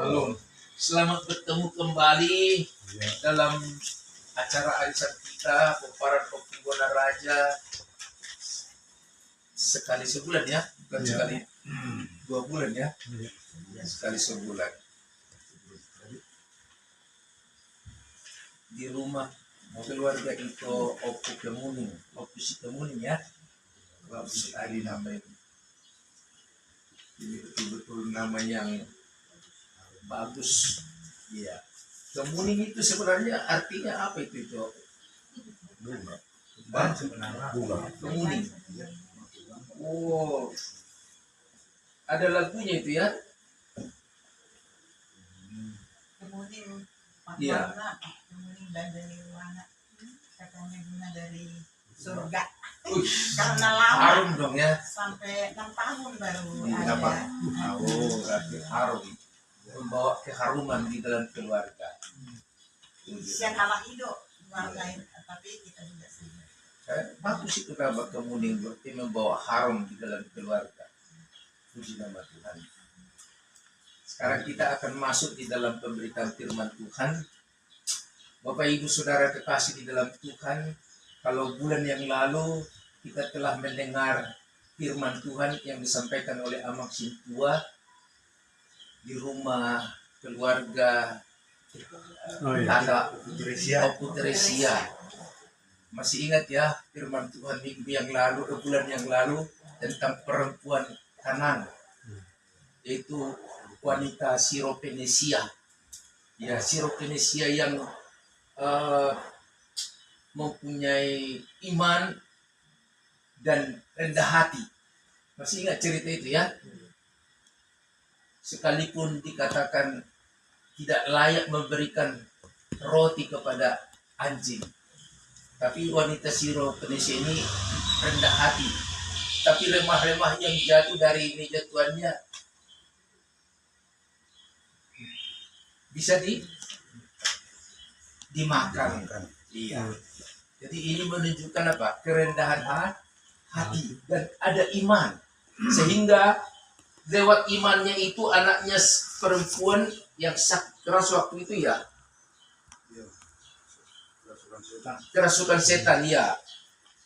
Shalom. Selamat bertemu kembali dalam acara arisan kita Peparan Pepungguan Raja sekali sebulan ya, bukan sekali 2 bulan ya, sekali sebulan di rumah keluarga itu Opus Kemuning ya, bagus sekali nama ini. Ini betul-betul nama yang bagus. Iya. Kemuning itu sebenarnya artinya apa itu? Bunga. Bunga. Kemuning. Oh. Ada lagunya itu ya? Kemuning. Iya. Kemuning dan dari mana? Katanya bunga dari surga. Karena lama. Harum dong ya. Sampai 6 tahun baru ada. ada. Berarti harum. Membawa keharuman di dalam keluarga. Yang kalah hidup keluarga itu, tapi kita juga sih. Bagus itu kabar Kemuning, berarti membawa harum di dalam keluarga. Puji nama Tuhan. Sekarang kita akan masuk di dalam pemberitaan firman Tuhan. Bapak Ibu Saudara kekasih di dalam Tuhan, kalau bulan yang lalu kita telah mendengar firman Tuhan yang disampaikan oleh Amang Sintua di rumah keluarga Putresia. Masih ingat ya firman Tuhan minggu yang lalu, bulan yang lalu tentang perempuan Kanan, yaitu wanita Siropenesia. Ya, Siropenesia yang mempunyai iman dan rendah hati. Masih ingat cerita itu ya? Sekalipun dikatakan tidak layak memberikan roti kepada anjing, tapi wanita Siropenesia ini rendah hati. Tapi remah-remah yang jatuh dari meja tuannya bisa dimakan. Iya. Jadi ini menunjukkan apa? Kerendahan hati dan ada iman. Sehingga lewat imannya itu anaknya perempuan yang keras waktu itu ya. Kerasukan setan ya.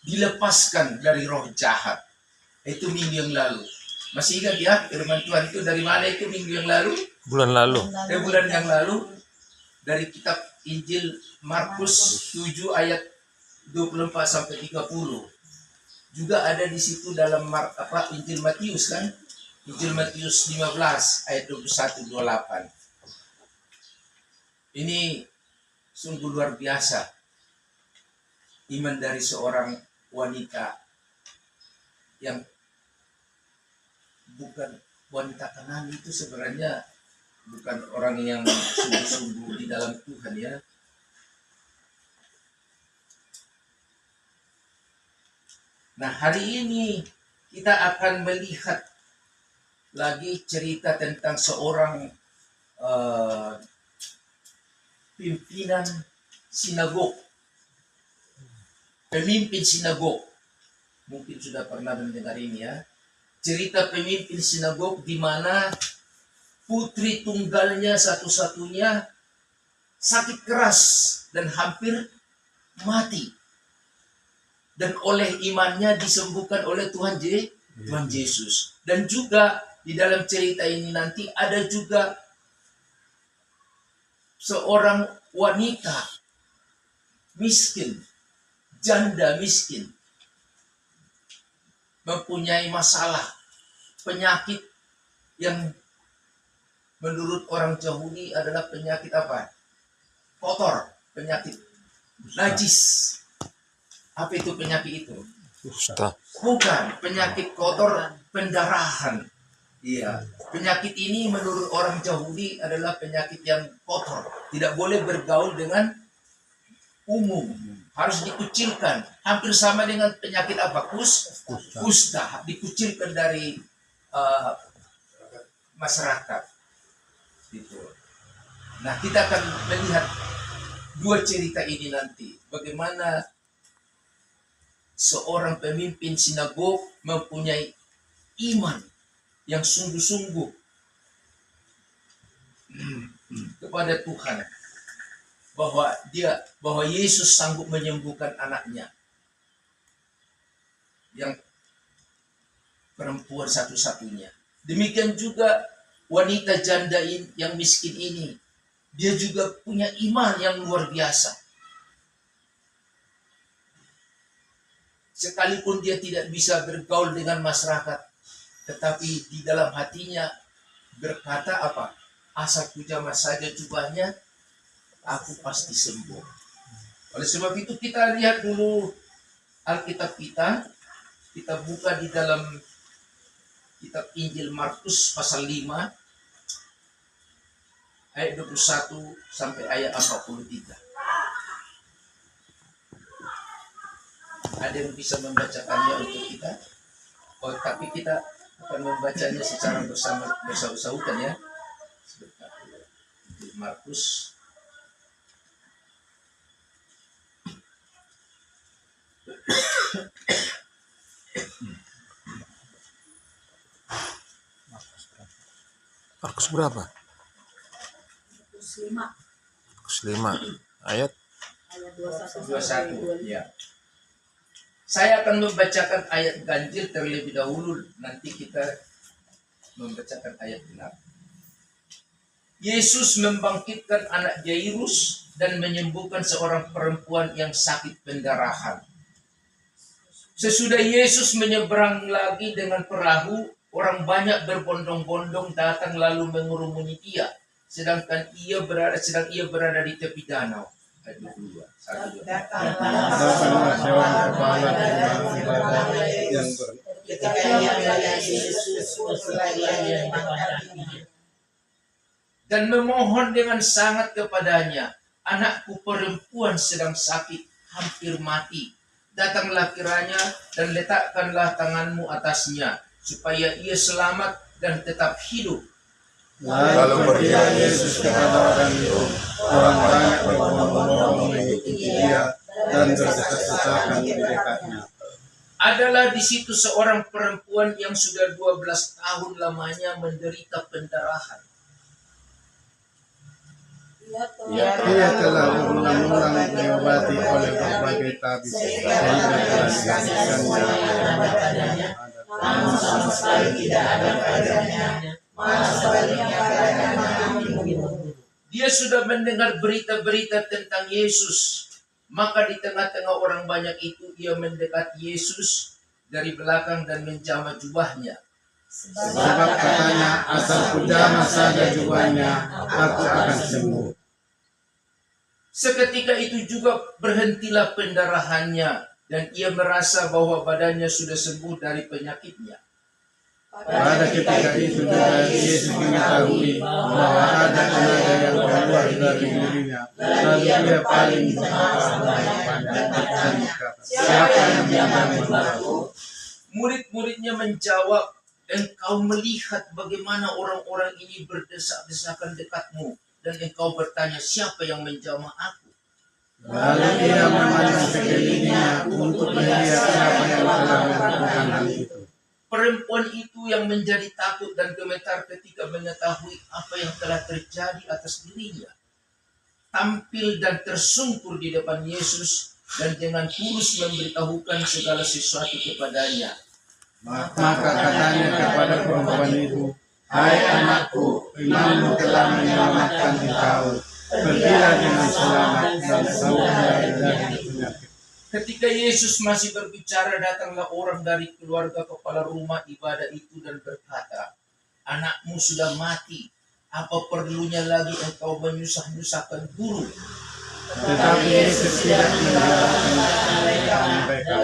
Dilepaskan dari roh jahat. Itu minggu yang lalu. Masih ingat ya firman Tuhan itu dari mana itu minggu yang lalu? Bulan lalu. Bulan yang lalu dari kitab Injil Markus 7 ayat 24 sampai 30. Juga ada di situ dalam Injil Matius kan? Injil Matius 15 ayat 21 28. Ini sungguh luar biasa. Iman dari seorang wanita yang bukan wanita Kanan itu sebenarnya bukan orang yang sungguh-sungguh di dalam Tuhan ya. Nah, hari ini kita akan melihat lagi cerita tentang seorang pimpinan sinagog, pemimpin sinagog. Mungkin sudah pernah mendengar ini ya. Cerita pemimpin sinagog di mana putri tunggalnya satu-satunya sakit keras dan hampir mati. Dan oleh imannya disembuhkan oleh Tuhan Yesus. Dan juga di dalam cerita ini nanti ada juga seorang wanita miskin, janda miskin, mempunyai masalah penyakit yang menurut orang Yahudi adalah penyakit apa? Kotor, penyakit najis. Apa itu penyakit itu? Bukan penyakit kotor, pendarahan. Iya, penyakit ini menurut orang Yahudi adalah penyakit yang kotor, tidak boleh bergaul dengan umum, harus dikucilkan. Hampir sama dengan penyakit apa? Kusta, dikucilkan dari masyarakat. Gitu. Nah, kita akan melihat 2 cerita ini nanti. Bagaimana seorang pemimpin sinagog mempunyai iman yang sungguh-sungguh kepada Tuhan bahwa Yesus sanggup menyembuhkan anaknya yang perempuan satu-satunya. Demikian juga wanita janda yang miskin ini, dia juga punya iman yang luar biasa. Sekalipun dia tidak bisa bergaul dengan masyarakat, tetapi di dalam hatinya berkata apa? Asal ku jamah saja jubahnya, aku pasti sembuh. Oleh sebab itu kita lihat dulu Alkitab kita buka di dalam kitab Injil Markus pasal 5 ayat 21 sampai ayat 43. Ada yang bisa membacakannya untuk kita? Oh, tapi kita akan membacanya secara bersama-sama ya. Sebentar. Injil Markus Markus berapa? Markus 5 ayat 21. Ya. Saya akan membacakan ayat ganjil terlebih dahulu, nanti kita membacakan ayat genap. Yesus membangkitkan anak Jairus dan menyembuhkan seorang perempuan yang sakit pendarahan. Sesudah Yesus menyeberang lagi dengan perahu, orang banyak berbondong-bondong datang lalu mengurumuni dia, sedang ia berada di tepi danau. Ayat 22. Datanglah seorang kepala rumah ibadah yang ketika ia melihat Yesus berlari dan memohon dengan sangat kepadanya, anakku perempuan sedang sakit, hampir mati. Datanglah kiranya dan letakkanlah tanganmu atasnya, supaya ia selamat dan tetap hidup. Lalu pergilah Yesus kepada orang itu. Orang banyak berbondong-bondong mengikuti dia dan berdesak-desakan di dekatnya. Adalah di situ seorang perempuan yang sudah 12 tahun lamanya menderita pendarahan. Ia telah berulang-ulang diobati oleh berbagai tabib sehingga telah dihasilkannya. namun sama sekali tidak ada faedahnya, malah sebaliknya keadaannya makin memburuk. Dia sudah mendengar berita-berita tentang Yesus. Maka di tengah-tengah orang banyak itu ia mendekat Yesus dari belakang dan menjamah jubahnya. Sebab katanya, asal ku jamah saja jubahnya, aku akan sembuh. Seketika itu juga berhentilah pendarahannya dan ia merasa bahwa badannya sudah sembuh dari penyakitnya. Pada ketika itu juga Yesus mengetahui bahwa ada tenaga yang keluar dari dirinya. Lalu ia paling di tengah orang banyak dan berkata, siapa yang menjamah jubahku? Murid-muridnya menjawab, engkau melihat bagaimana orang-orang ini berdesak-desakan dekatmu, dan engkau bertanya, siapa yang menjamah aku? Lalu ia memandang sekelilingnya untuk melihat siapa yang telah melakukan hal itu. Perempuan itu yang menjadi takut dan gemetar ketika mengetahui apa yang telah terjadi atas dirinya, tampil dan tersungkur di depan Yesus dan dengan tulus memberitahukan segala sesuatu kepadanya. Maka katanya kepada perempuan itu, hai anakku, imanmu telah menyelamatkan engkau. Pergilah dengan selamat dan sembuhlah dari penyakit. Ketika Yesus masih berbicara, datanglah orang dari keluarga kepala rumah ibadah itu dan berkata, anakmu sudah mati, apa perlunya lagi engkau menyusah-nyusahkan guru? Tetapi Yesus tidak meninggalkan mereka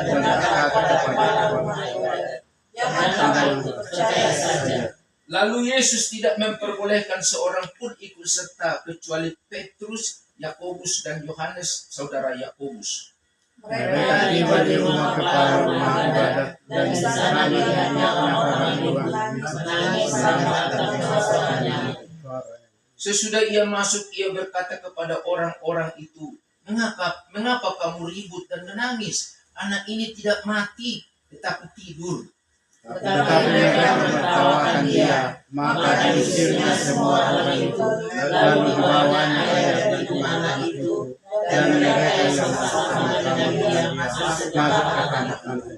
dan berkata kepada orang itu, percaya saja. Lalu Yesus tidak memperbolehkan seorang pun ikut serta kecuali Petrus, Yakobus dan Yohanes, saudara Yakobus. Mereka tiba di rumah kepala rumah ibadat dan di sana melihatnya orang-orang menangis dan merasakannya. Sesudah ia masuk, ia berkata kepada orang-orang itu, mengapa kamu ribut dan menangis? Anak ini tidak mati, tetapi tidur. Tetapi mereka menertawakan dia, maka diusirnya semua orang itu, lalu dibawanya ke dalam anak itu, dan mereka yang bersama dengan dia masuk ke anak itu.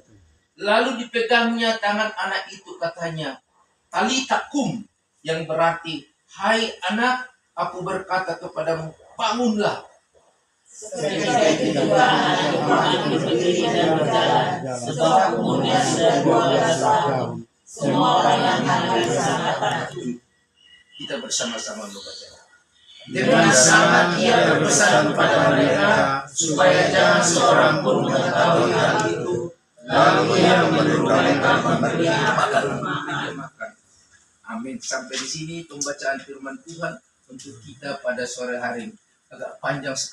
Lalu dipegangnya tangan anak itu, katanya, Talita kum, yang berarti, hai anak, aku berkata kepadamu, bangunlah. Ketika itu juga anak itu bangkit berdiri dan berjalan, sebab umurnya sudah 12 tahun. Semua orang yang hadir sangat takjub. Kita bersama-sama membaca. Dengan sangat ia berpesan kepada mereka, supaya jangan seorang pun mengetahui hal itu. Lalu ia menyuruh mereka memberi makan. Amin. Sampai di sini pembacaan firman Tuhan untuk kita pada sore hari ini. Agak panjang sekali.